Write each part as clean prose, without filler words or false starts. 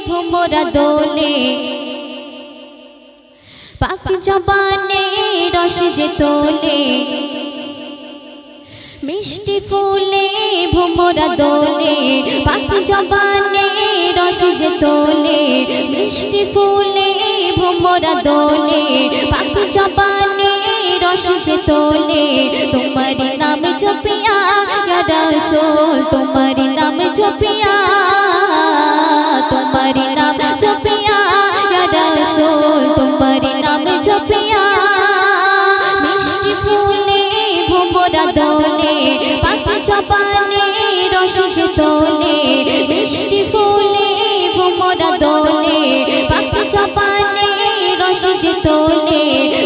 ভোমরা দোলে পাক জবানে রস যে তোলে মিষ্টি ফুলে ভোমরা দোলে পাক জবানে রস যে তোলে মিষ্টি ফুলে ভোমরা দোলে পাক জবানে রস যে তোলে তোমারি নাম জপিয়া ইয়া রাসূল তোমারি নাম জপিয়া তোমারি নাম জপিয়া ইয়া রাসূল তোমারি নাম জপিয়া মিষ্টি ফুলে ভোমরা দোলে পাক জবানে রস যে তোলে মিষ্টি ফুলে ভোমরা দোলে পাক জবানে রস যে তোলে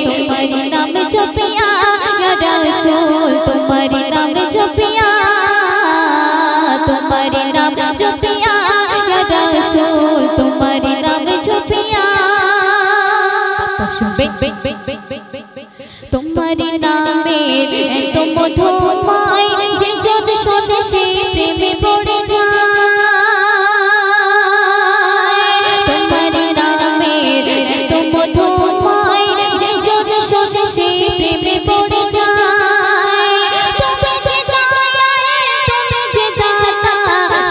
তোমারি নাম জপিয়া ইয়া রাসূল তোমারি নাম জপিয়া তোমারি নাম জপিয়া ইয়া রাসূল তোমারি নাম জপিয়া তোমারি নামের এত মধুময় যে যত শোনে সে প্রেমে পড়ে যায় তোমারি নামের এত মধুময় যে যত শোনে সে প্রেমে পড়ে যায় তুমি যে দয়াল তুমি যে দাতা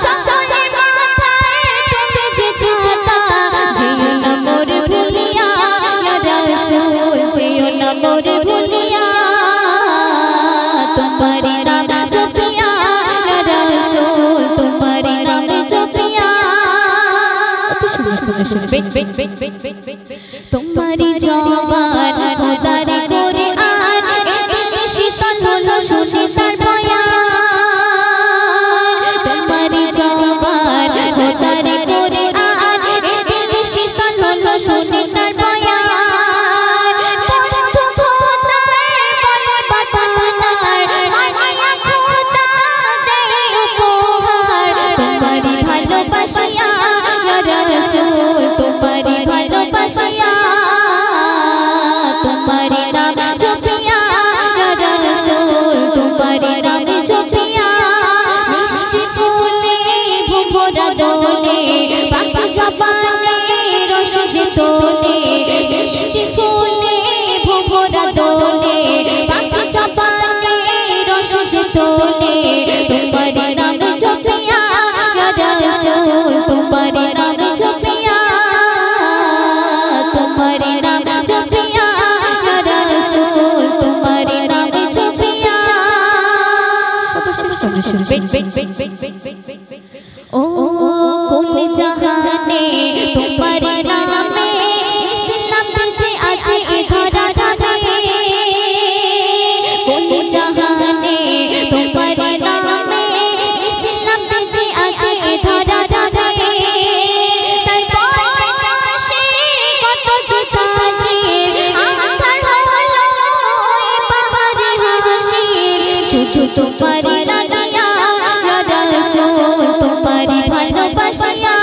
সকলের মাথায় তুমি যে ছাতা যেও না মোর ভুলিয়া ইয়া রাসূল যেও না মোর ভুলিয়া তোমারি নাম জপিয়া ইয়া রাসূল তোমারি নাম জপিয়া তোমারি জবান খোদারি করে আর দিল শীতল হলো শুনে তার বয়ান তোমারি জবান খোদারি করে আর দিল শীতল হলো শুনে তার বয়ান বন্ধু খোদার বলে বাতানার মানিয়া খোদা দেয় উপহার তোমারি ভালোবাসিয়া ইয়া রাসূল তোমারি ভালোবাসিয়া তোমারি নাম জপিয়া ইয়া রাসূল তোমারি নাম জপিয়া মিষ্টি ফুলে ভোমরা দোলে পাক জবানে রস যে তোলে মিষ্টি ফুলে ভোমরা দোলে পাক জবানে রস যে তোলে তোমারি নাম জপিয়া ইয়া রাসূল তোমারি নাম জপিয়া তোমারি নাম জপিয়া ইয়া রাসূল তোমারি নাম জপিয়া ও কুল জাহানে তোমারি নামে ইসলাম যে আছে এ ধরা ধামে কুল জাহানে তোমারি নামে ইসলাম যে আছে এ ধরা ধামে তাই বলে কাশের কত যে তাজির আধার হলো এই বাহারে হাসির শুধু তোমারি লাগিয়া ইয়া রাসূল তোমারি ভালোবাসিয়া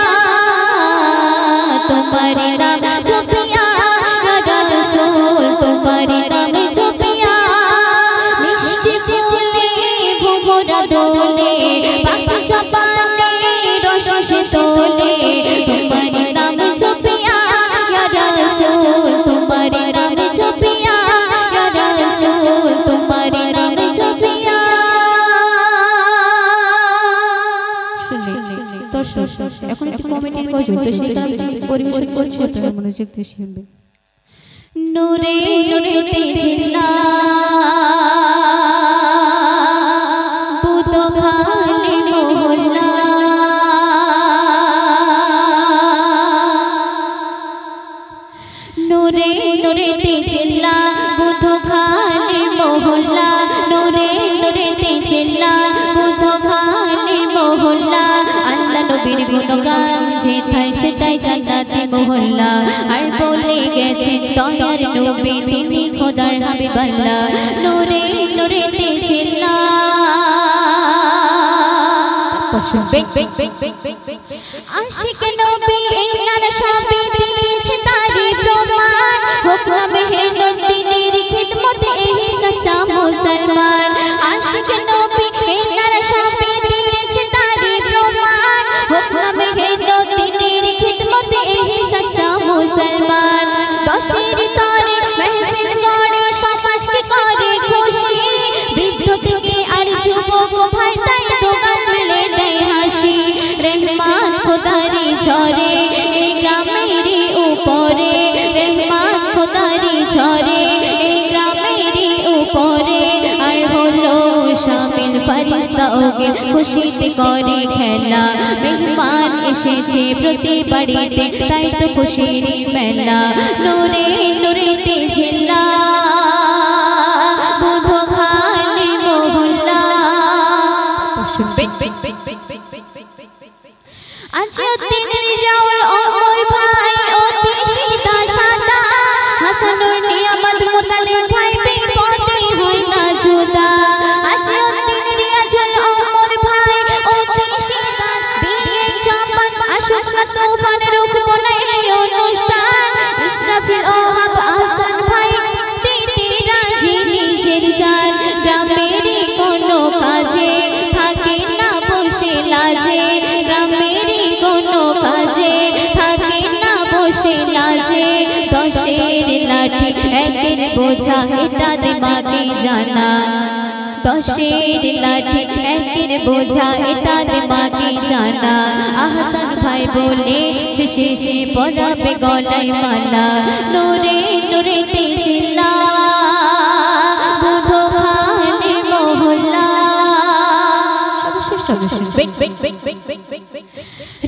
তোমারি নাম জপিয়া ইয়া রাসূল তোমারি নাম জপিয়া মিষ্টি ফুলে ভোমরা দোলে পাক জবানে রস যে তোলে তোমারি নাম জপিয়া ইয়া রাসূল তোমারি নাম জপিয়া ইয়া রাসূল তোমারি নাম জপিয়া এখন একটু কমেন্টের গজল তো সেটা পরিবেশন করছি আপনারা মনোযোগ দিয়ে শুনবেন নূরে নূরেতে জিল্লা বুত খালি মহল্লা নূরে নূরেতে জিল্লা বুত খালি মহল্লা নূরে নূরেতে জিল্লা বুত খালি মহল্লা আল্লাহ নবীর গুণগান যেথায় সেটাই জান্নাতি মহল্লা আর বলে গেছেন দয়ার নবী তিনি খোদার হাবিবাল্লাহ নূরে নূরেতে জিল্লা আশিক নবী এই নার সবই দিয়েছে তারি প্রমাণ হোক না মেহনতিনের খিদমতে এই সচ্চা মুসলমান আশিক নবী এই নার সবই দিয়েছে তারি প্রমাণ হোক না মেহনতিনের খিদমতে ঝরে এই গ্রামেরই উপরে, রহমান খোদারি ঝরে এই গ্রামেরই উপরে। আর হলো শামিল ফারিস্তা ওগিল খুশিতে করে খেলা, মেহমান এসেছে প্রতি বাড়িতে তাই তো খুশির মেলা। নূরে নূরেতে ঝিল্লা বুধখালি মহল্লা। আজিউদ্দিন রিজাউল ওমর ভাই অতি সিধা সাদা, হাসানুর নিয়ামত মুতালিব ভাই বিপদে হয় না জুদা। আজিউদ্দিন রিয়াজুল ওমর ভাই অতি সিধা দিয়ে চাপান, আসুক না তুফান রুখব না এই অনুষ্ঠান। ইসরাফিল ওহাব আহসান ভাই দিতে রাজি নিজের জান, গ্রামেরই কোনো কাজে থাকে না বসে লাজে, গ্রামেরই কোনো কাজে থাকে না বসে লাজে। দশের লাঠি একের বোঝা এটা দিমাগে জানা, দশের লাঠি একের বোঝা এটা দিমাগে জানা। আহসান ভাই বলে যে শেষে পরাবে গলায় মালা, নূরে নূরেতে ঝিল্লা বুধখালি মহল্লা।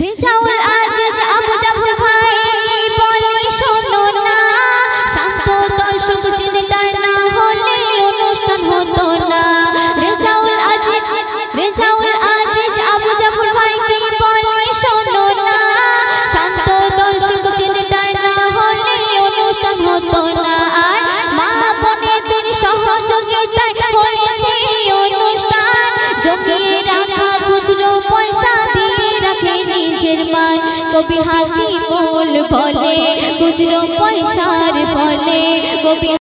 রেজাউল আজিজ আবু জাফর ভাই কি বলে শোনো না, শান্ত দর্শক চিন্তার না হলে অনুষ্ঠান হতো না। রেজাউল আজিজ আবু জাফর ভাই কি বলে শোনো না, শান্ত দর্শক চিন্তার না হলে অনুষ্ঠান হতো না। আর মা বোনেদের সহযোগিতায় হয়েছে অনুষ্ঠান, জমিয়ে রাখা খুচরো পয়সা দিয়ে রাখে নিজের মান। কবি হাকিমুল বলে খুচরো পয়সার ফলে, কবি